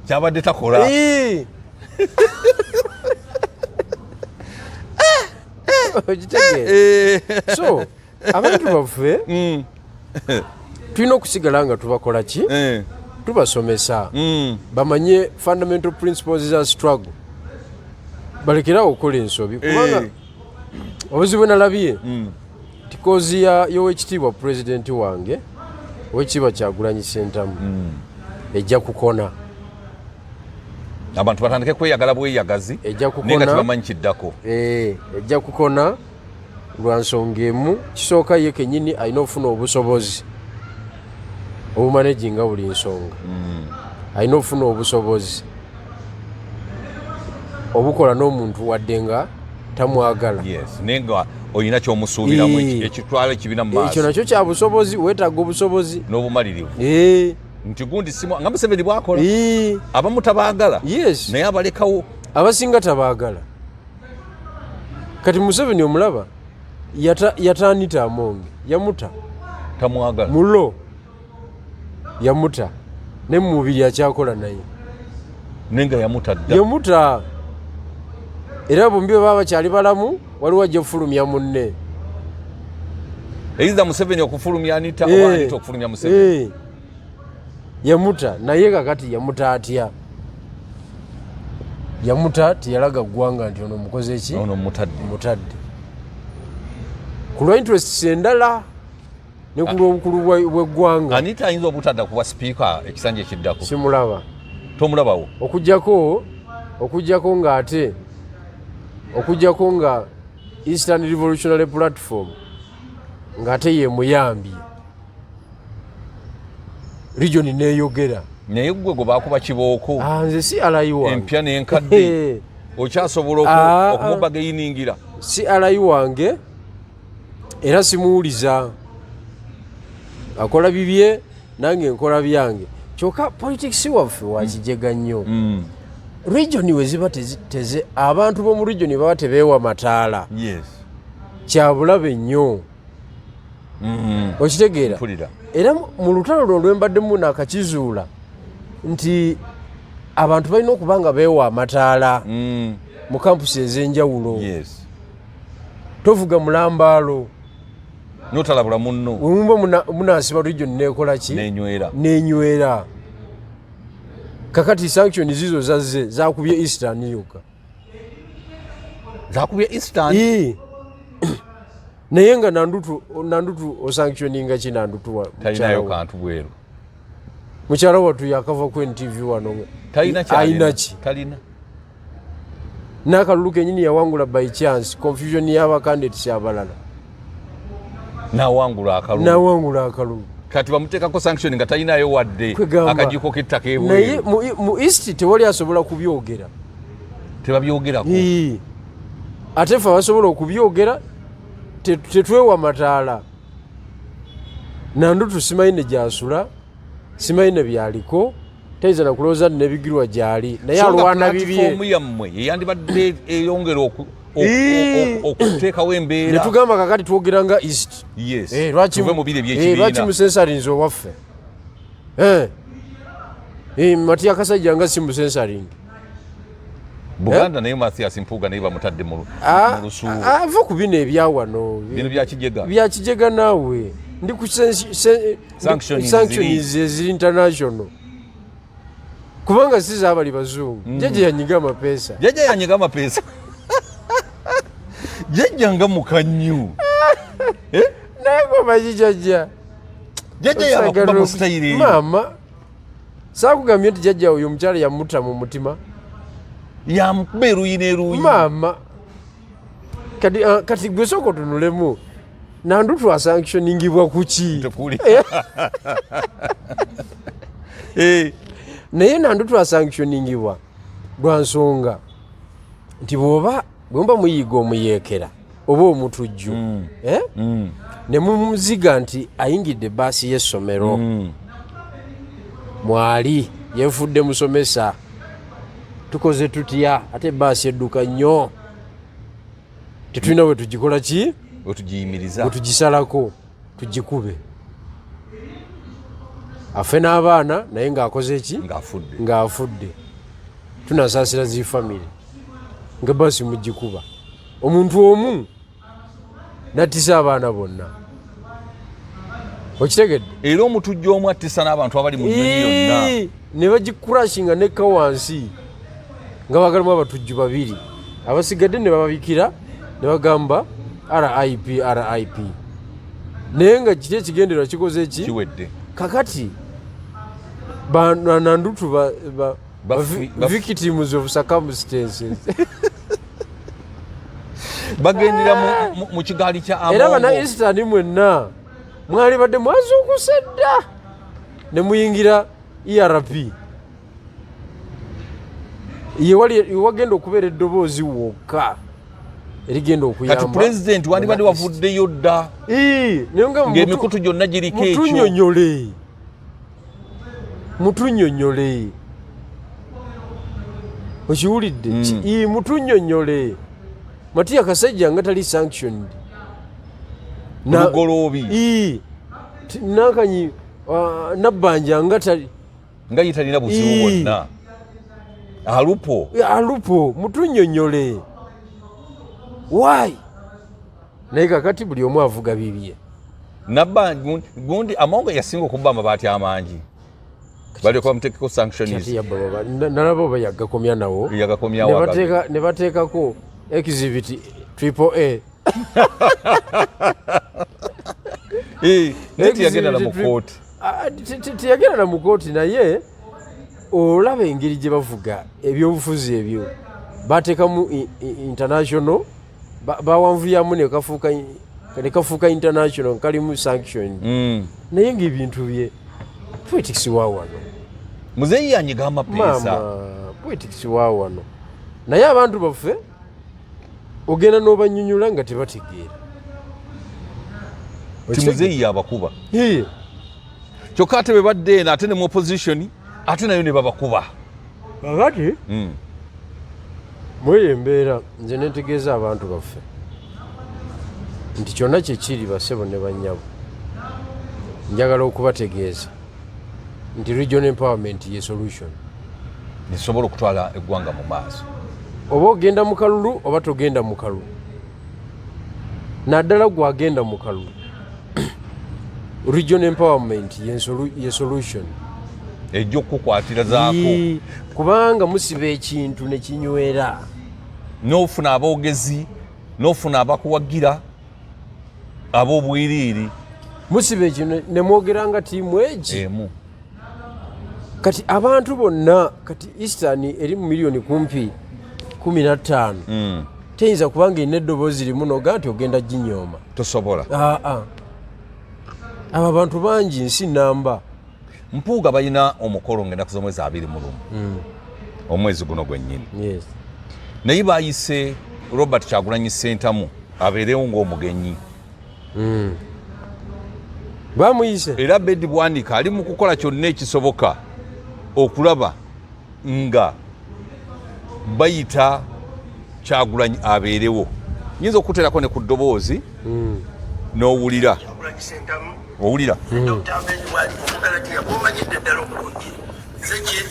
kyabadde takola okitegeeza so abantu baffe tulina okusigala nga tubakola ki tubasomesa bamanye fundamental principles za struggle balekerawo okukola ensobi kubanga obuzibu nalabye nti kozi y'owekitiibwa pulezidenti wange owekitiibwa Kyagulanyi Ssentamu ejja kukona abantu batandike kweyagala bweyagazi naye nga tebamanyi kiddako ejja kukona lwa nsonga emu kisooka ye kennyini alina okufuna obusobozi obumanaginga buli nsonga alina okufuna obusobozi obukola n'omuntu wadde nga tamwagala naye nga olina kyomusuubiramu ekitwalo ekibina mu maaso ekyo nakyo kya busobozi weetaaga obusobozi n'obumalirivu nti gundi nga Museveni bwakola abamu tabaagala naye abalekawo abasinga tabaagala kati Museveni omulaba yataanita Amonge yamuta tamwagala mulo yamuta ne mu mubiri akyakola naye nenga yamuta dda yamuta era bombi baba bakyali balamu waliwo ajja kufulumya munne eiza Museveni okufulumya Anita oba Anita okufulumya Museveni yamuta naye kakati yamuta atya yamuta tiyalaga ggwanga nti ono mukoze ki ono mutadde ku lwa interests endala ne ku lw'obukulu bw'eggwanga. Anita ayinza obutadda kuba sipiika ekisanja ekiddako simulaba tomulabawo okujjako nga Eastern Revolutionary Platform ng'ate ye muyambi region neeyogera naye gwe gwe baakuba kibooko nze si alayi wange empya n'enkadde okyasobola okumubagayiningira si alayi wange era simuwuliza akola bibye nange nkola byange kyokka politics waffe wakijega nnyo region we ziba teze abantu b'omu region baba tebeewa mataala kyabulabe nnyo okitegeera era mu lutalo lwo lwembaddemu naakakizuula nti abantu balina okuba nga beewa amataala mu kampusi ez'enjawulo tovuga mulambaalo notalabula munno wemumba munaasiba region neekola ki nenywera kakati sanction zizo zazze zakubye Eastern yoka zakubye Eastern naye nga nandutu osanctioninga ki nandutu talinayo kantu bweru mukyala wattu yakava ku NTV wano talina n'akalulu kenyini yawangula by chance confusion y'abacandidates abalala nawangula akalulu kati bamuteekako sanction nga talinayo wadde akajiko k'ettaka naye mu East tewali asobola kubyogera tebabyogerako ate ffe abasobola okubyogera tetwewa mataala nandutu simayine gyasula simayine byaliko tayinza nakulowooza nebigirwa gyali naye alwana bibye yammwe yeyandibadde eyongera okuteekawo embeera netugamba kakati twogera nga East lwaki musensarinzi owaffe Matiya Kasajja nga si musensaringi Buganda naye Mathias Mpuuga naye bamutadde mu lusu ava ku bino ebyawano bino byakijega naawe ndi ku sanctions eziri international kubanga si zaabali bazungu jeje yanyiga amapeesa jajja nga mukanyu naye gomanyi jajja yabakuba mu sitayiri eyo maama saakugambye nti jajja oyo omukyala yamutta mu mutima yamukuba eruyi n'eruyi maama kati gwe sooka otunulemu nandutu asanctioningibwa kuki naye nandutu asanctioningibwa lwa nsonga nti bwemba muyiga omuyeekera oba omutujju ne mumuziga nti ayingidde baasi y'essomero mwali yeefudde musomesa tukoze tutya ate baasi edduka nnyo tetulina bwe tugikola ki wetugiyimiriza wetugisalako tugikube afe n'abaana naye ng'akoze ki ng'afudde tunasaasira zi famire nga baasi mugikuba omuntu omu nattisa abaana bonna okitegedde era omutujja omu attisa n'abantu abali mu nnyonyi yonna ne bagikurashinga nekka wansi nga bagalamu abatujju babiri abasigadde ne bababikira ne bagamba RIP naye nga kiti ekigendererwa kikoze eki kiwedde kakati banandutu victims of circumstances bagendera mu kigaali kya Amongo era bana Eastern mwenna mwali badde mwazuukuse dda ne muyingira ERP wagenda okubeera eddoboozi wokka erigenda okuyamba kati pulezidenti wandibadde wavuddeyo dda ng'emikutu gyonna giriko ekyo mutunnyonnyole okiwulidde mutunnyonnyole Matiya Kasajja nga tali sanctioned mugoloobi Nakanyi Nabbanja nga yitalina buzibu bwonna alupo mutunnyonnyole why naye kakati buli omu avuga bibye gundi Amongo yasinga okubba amabaati amangi balyoka bamuteekeko sanctionis nalaba oba yagakomya nawo ne bateekako exhibit AAA teyagenda na mu kooti naye olaba engeri gye bavuga ebyobufuzi ebyo bateekamu international bawanvuyamu nekafuuka international kalimu sanction naye ngaebintu bye politics wa wano muzeeyi yanyiga amapeesa politics wa wano naye abantu baffe ogenda n'obanyunyula nga tebategeera timuzeeyi yabakuba kyokka ate bwe badde eno ate ne mu opposition ate nayo ne babakuba kakati mweyo embeera nze netegeeza abantu baffe nti kyonna kyekiri basebo ne bannyabo njagala okubategeeza nti regional empowerment ye solution esobola okutwala eggwanga mu maaso oba ogenda mu kalulu oba togenda mu kalulu naddala gwagenda mu kalulu regional empowerment ye solution ejja okukukwatira zaako kubanga musiba ekintu ne kinywera n'ofuna aboogezi n'ofuna abakuwagira ab'obwiriiri musiba ekintu ne mwogeranga tiimu emu kati abantu bonna kati Eastern eri mu miliyoni kumpi 15 teyinza kubanga erina eddoboozi limu noga nti ogenda ginyooma tosobola abo abantu bangi nsi namba Mpuuga balina omukolo ng'ennaku z'omwezi 21 omwezi guno gwennyini naye baayise Robert Kyagulanyi Ssentamu abeerewo ng'omugenyi bamuyise era Bedi Bwanika ali mu kukola kyonna ekisoboka okulaba nga bayita Kyagulanyi abeerewo nyinza okuteerako ne ku ddoboozi n'owulira owulira omanyidde ddala obulungi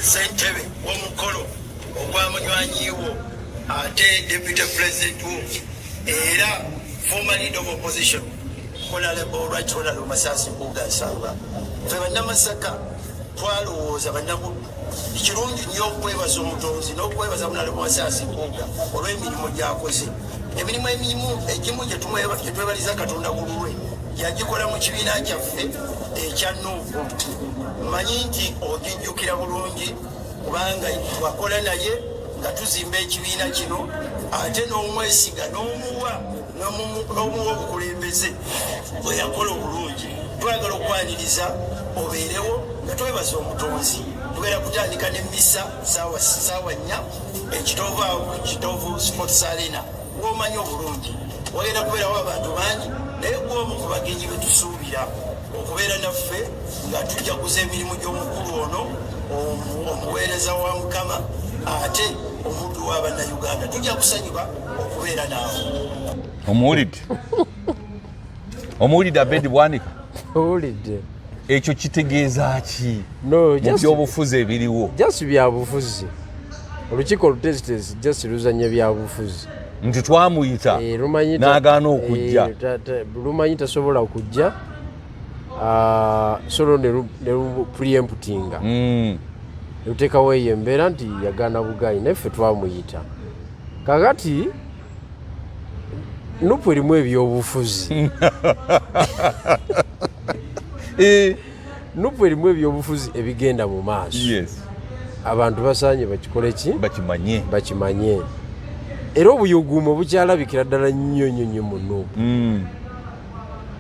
ssentebe w'omukolo ogwamunywanyiiwo ate deputy president wo era former leader of opposition honorable right honorable Masasi Mpuuga Nsamba ffe bannamasaka twalowooza bannamuddu kirungi nnyo okwebaza omutonzi n'okwebaza honorable Masasi Mpuuga olw'emirimu gy'akoze emirimu egimu gye twebaliza Katonda ku lulwe yagikola mu kibiina kyaffe ekya Nuupu mmanyi nti ogijjukira bulungi kubanga twakola naye nga tuzimba ekibiina kino ate n'omwesiga n'omuwa obukulembeze bwe yakola obulungi twagala okwaniriza obeerewo nga twebaza omutonzi tugenda kutandika n'emmisa saawa 4 ekitovu sports arena ng'omanyi obulungi wagenda kubeerawo abantu bangi naye gwomu ku bagenyi be tusuubira okubeera naffe nga tujaguza emirimu gy'omukulu ono omuweereza wa Mukama ate omuddu wa bannayuganda tujja kusanyuka okubeera naawe omuwulidde Abedi Bwanika owulidde ekyo kitegeeza ki mu byobufuzi ebiriwo just byabufuzi olukiiko olutesitesi just luzanya byabufuzi nti twamuyita n'agaana okujja lumanyi tasobola okujja solo ne preemptinga luteekawo eyo embeera nti yagaana bugayi naffe twamuyita kakati nupu erimu ebyobufuzi nupu erimu ebyobufuzi ebigenda mu maaso abantu basaanye bakikole ki bakimanye era obuyuguumo bukyalabikira ddala nnyo mu nupu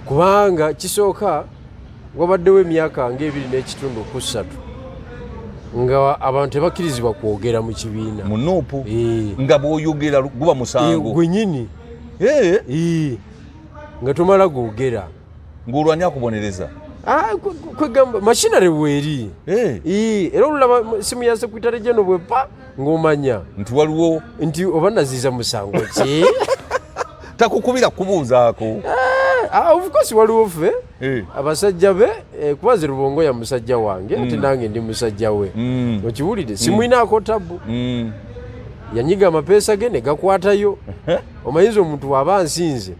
kubanga kisooka wabaddewo emyaka nga 2.3 nga abantu tebakkirizibwa kwogera mu kibiina mu nupu nga bw'oyogera guba musango gwenyini nga tomala gwogera ng'olwani akubonereza kwegamba makinare bweri era olulaba simu ya sekretary general bwepa ng'omanya nti waliwo nti oba naziiza musango ki takukubira kubuuzaako of course waliwo ffe abasajja be kubaze Rubongo ya musajja wange ate nange ndi musajja we okiwulire simwinaako tabu yanyiga amapeesa ge ne gakwatayo omayinza omuntu waba nsinze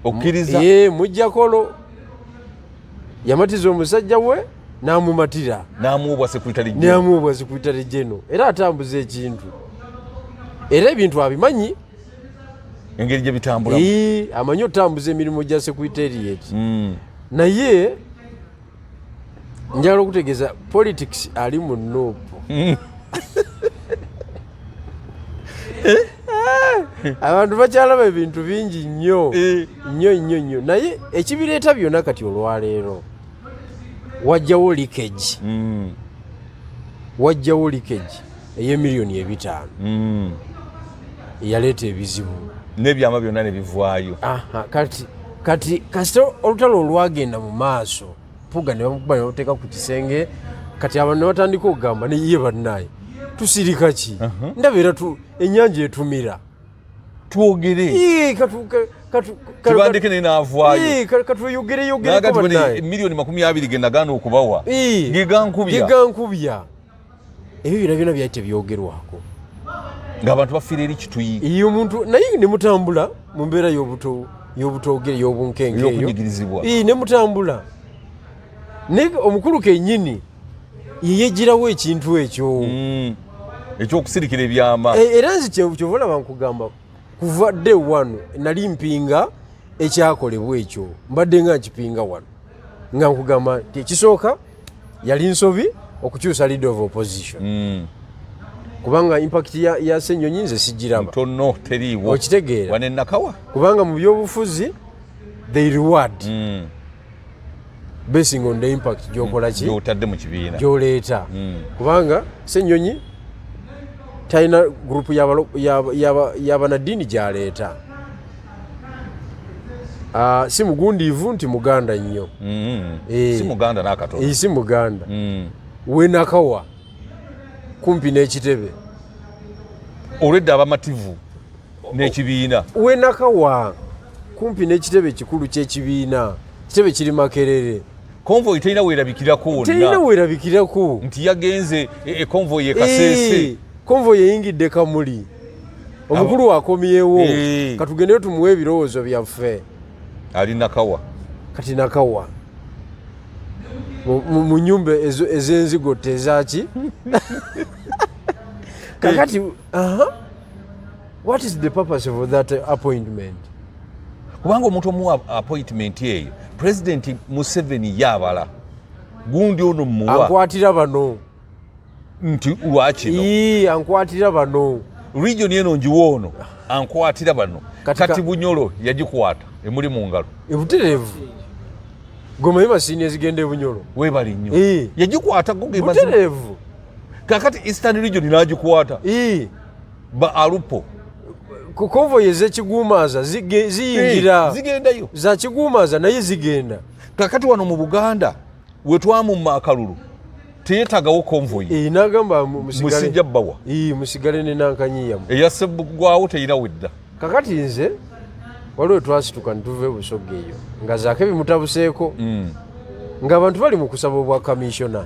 okkiriza mujjakolo yamatiza omusajja we n'amumatira n'amuwobwa sekretary general era atambuza ekintu era ebintu abimanyi engeri gye bitambula amanyi otambuza emirimu gya secretariat naye njagala okutegeeza politics ali mu nuupu abantu bakyalaba ebintu bingi nnyo naye ekibireeta byonna kati olwaleero wajjawo leakage ey'emiliyoni 5 eyaleeta ebizibu n'ebyama byonna ne bivaayo kati kasita olutalo olwagenda mu maaso puga ne bamukuba ne bamuteeka ku kisenge kati abantu ne batandika okugamba neye bannaye tusirika ki ndabeera ennyanja etumira twogere kibandike ne naavaayo katweyogereyogere miliyoni 20 ge nagaana okubawa gegankubya ebyo byonna byali tebyogerwako ng'abantu bafiira eri kituyi iyo omuntu naye ne mutambula mu mbeera y'obutogere y'obunkenke ey'okunyigirizibwa ne mutambula naye omukulu kennyini yeyegirawo ekintu ekyo ekyokusirikira ebyama era nzi kyova olaba nkugamba kuva day one nali mpinga ekyakolebwa ekyo mbadde nga nkipinga wano nga nkugamba nti ekisooka yali nsobi okukyusa leader of opposition kubanga impact ya Ssenyonyi nze sijiraba ntono teriiwo okitegeera wane nakawa kubanga mu byobufuzi they reward basing on the impact gyokola ki gyotadde mu kibiina gyoleeta kubanga Ssenyonyi talina gurupu y'abanaddiini gyaleeta si mugundiivu nti muganda nnyo si muganda n'akatono si muganda we nakawa kumpi n'ekitebe olwedda abamativu n'ekibiina we nakawa kumpi n'ekitebe ekikulu ky'ekibiina kitebe kiri Makerere konvoyi terina weerabikirako nti yagenze konvoyi Kasese konvoyi eyingidde Kamuli omukulu wakomyewo katugendeyo tumuwe ebirowoozo byaffe ali nakawa kati nakawa mu nyumba ez'enzigotte ezaki kakati what is the purpose of that appointment kubanga omuntu omuwa appointment eyo President Museveni yabala gundi ono muwa ankwatira bano nti lwakino ankwatira bano region eno njiwo ono ankwatira bano kati Bunyolo yagikwata emuli mu ngalo ebuterevu goma masini ezigenda Bunyolo webali nnyo yagikwata buterevu kakati Eastern region nagikwata ba alupo ku konvoyi ez'ekiguumaza ziyingira zigendayo za kiguumaza naye zigenda kakati wano mu Buganda wetwamumma akalulu teyetagawo konvoyi nagamba musijja bbawa musigale ne nankanyiyamu eyasebbugwawo teyina wedda kakati nze waliwo twasituka nituva Busoga eyo nga zaako ebimutabuseeko ng'abantu bali mu kusaba obwa kamishona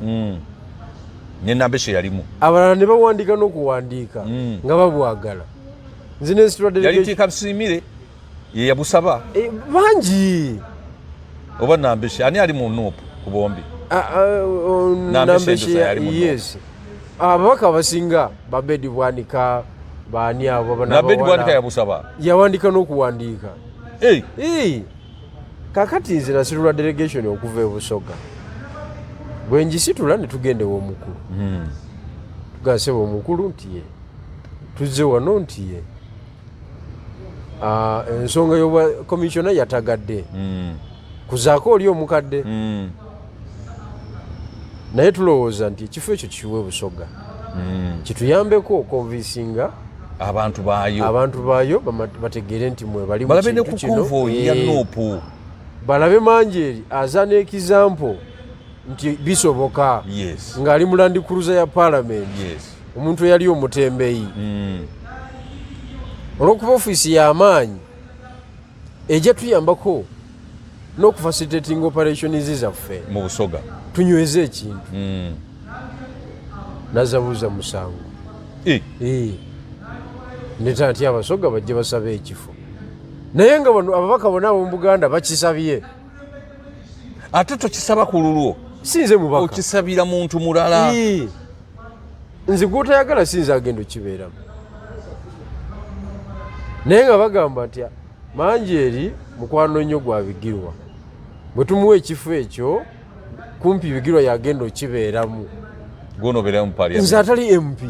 nenambeshe yalimu abalala ne bawandiika n'okuwandiika nga babwagala nzi yali ntiika Busiimire ye yabusaba bangi oba Nambeshe ani ali mu Nuupu ku bombi Nambeshe yes ababaka abasinga Babedi Bwanika baani abo Babedi Bwanika yabusaba yawandika n'okuwandiika kakati nze nasitula delegation okuva e Busoga bwe ngisitula ne tugende w'omukulu tugaseba omukulu nti ye tuzze wano nti ye ensonga y'obwa commissioner yatagadde kuzaako oli omukadde naye tulowooza nti ekifo ekyo kiwe Busoga kituyambeko okonvinsinga abantu baayo bategeere nti mwe bali mu kintu kino balabe Manjeeri azaana ekizampo nti bisoboka ng'ali mu Land Cruiser ya Parliament omuntu eyali omutembeeyi olw'okuba ofiisi y'amaanyi ejja tuyambako n'okufacilitating operations zaffe mu Busoga tunyweze ekintu nazabuuza musango neta ati Abasoga bajje basaba ekifo naye nga bano ababaka bonna ab'omu Buganda bakisabye ate tokisaba ku lulwo sinze mubaka okisabira muntu mulala nze gw'otayagala sinze agenda okibeeramu naye nga bagamba nti Manjeeri mukwano nnyo gwa Bigirwa bwe tumuwa ekifo ekyo kumpi Bigirwa yagenda okibeeramu nze atali MP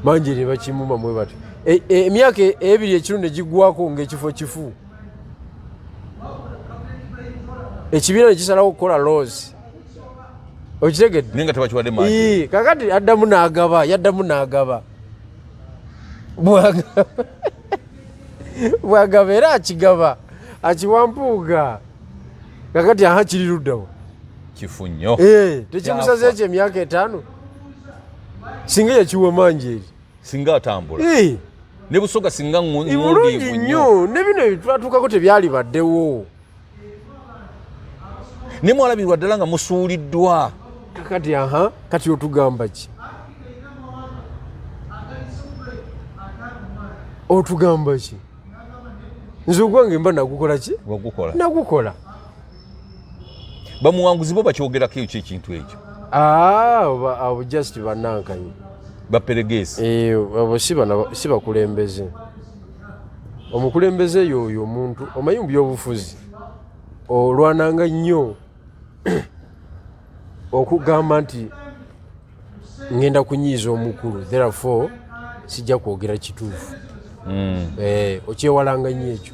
Manjeeri bakimuma mwe bati emyaka ebiri ekiru ne giggwako ng'ekifo kifu ekibiina ne kisalawo okukola laws okitegedde naye nga tebakiwadde Manjeeri kakati yaddamu n'agaba bwagaba era akigaba akiwampuuga kakati kiri luddawo kifu nnyo tekimusaze ekyo emyaka 5 singa yakiwa Manjeeri singa atambula ne Busoga singa bulungi nnyo ne bino ebitwatuukako tebyali baddewo ne mwalabirwa ddala nga musuuliddwa kakati kati otugamba ki nze ogwange mba nagukola ki nagukola bamuwanguzi bo bakyogerako ekyo ekintu ekyo abo just bannankanyi baperegesi abo si bakulembeze omukulembeze yoyo omuntu omanyi mu byobufuzi olwananga nnyo okugamba nti ngenda kunyiiza omukulu therefore sijja kwogera kituufu okyewalanga nnyo ekyo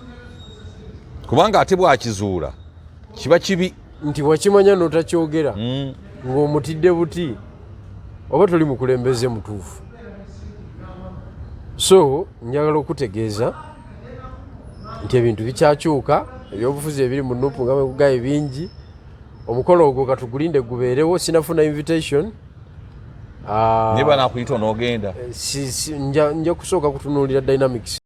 kubanga ate bwakizuula kiba kibi nti wakimanya n'otakyogera ng'omutidde buti oba toli mukulembeze mutuufu so njagala okutegeeza nti ebintu bikyakyuka ebyobufuzi ebiri mu Nuupu nga bwekugaye bingi omukolo ogwo katugulinde gubeerewo sinafuna invitation naye banakuyita onoogenda nja kusooka kutunuulira dynamics